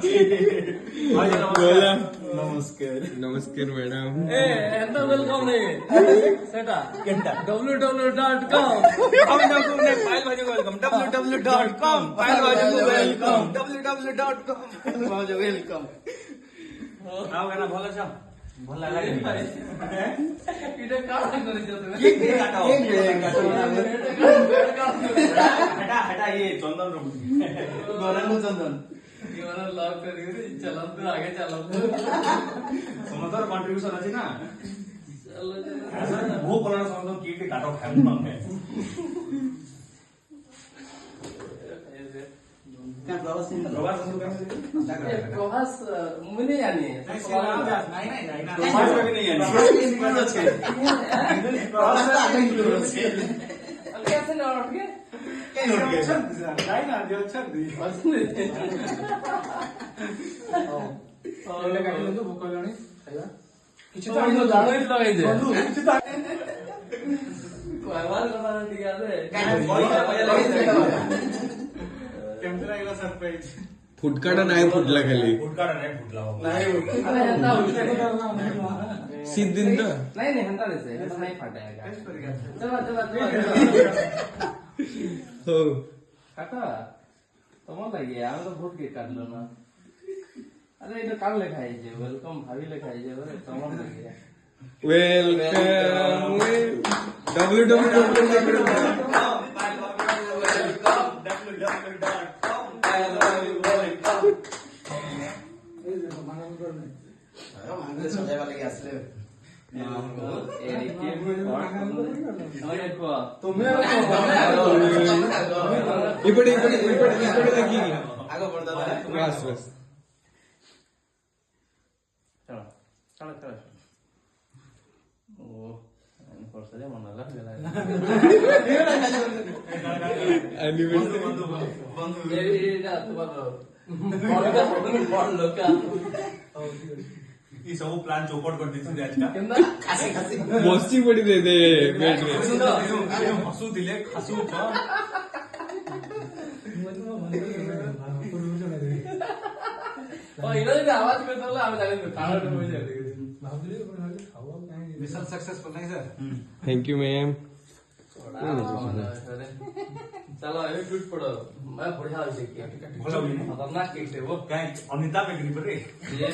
बोला नमस्कार नमस्कार मैडम ఎంత వెల్కమ్ रे सेटा www.com हम लोगों ने पायल भाजी को वेलकम www.com पायल भाजी को वेलकम www.com पायल भाजी वेलकम आओ गाना भलो छ भल लागे इटे काट गरिछ तमे के काटा हो हटा हटा ये चंदन रो गरम चंदन ये वाला लॉक करके चला तो आगे चला समझदार कंट्रीब्यूशन अछि ना चलो वो बोलना समझो कीट काटो खान में क्या प्रवास प्रवास मुने यानी नहीं प्रवास भी नहीं यानी प्रवास का आगे इंक्लूड है कैसे लौट के क्या नोट के नहीं ना जो अच्छा दी और काटी तो भूख लानी खाइबा किछु तो आइनो जानो इ लगाइ दे बंधु किछु तो आवाज करना दिया दे पैसा लगे केमते लागला सरप्राइज फुटकाटा नाही फुटला खाली फुटकारा नाही फुटला हो नाही अरे हंता होते सिद्धिंत नहीं नहीं हंता देसे ऐसा नहीं फटेगा चला चला चला हो काका তোমার লাগে আমি তো ভোট কে কাটলো না আরে এটা কাল লেখা আছে ওয়েলকাম ভাবি লেখা আছে ওরে তোমার লাগে वेलकम www.com सजाय वाले के असले इपड़े लगी आगे बढ़ता था बस बस चलो चलो चलो ओ पर्सले मनाला गेला एनिवर्सरी बंधु एटा तुम्हार बड़का बड़ लोक ये सब प्लान चौपट कर दी थी आज का केंदा खासी खासी मस्ती पड़ी दे दे बेड में हसू दिले खासू छ ओ इनो जे आवाज करतला आम्ही जागे खाना ठेवून जाते मिशन सक्सेसफुल नहीं सर थैंक यू मैम चलो ये टूट पड़ो मैं बढ़िया हो देखिए भलो भी खतरनाक केक थे वो काय अनिता पे गिरी परे ये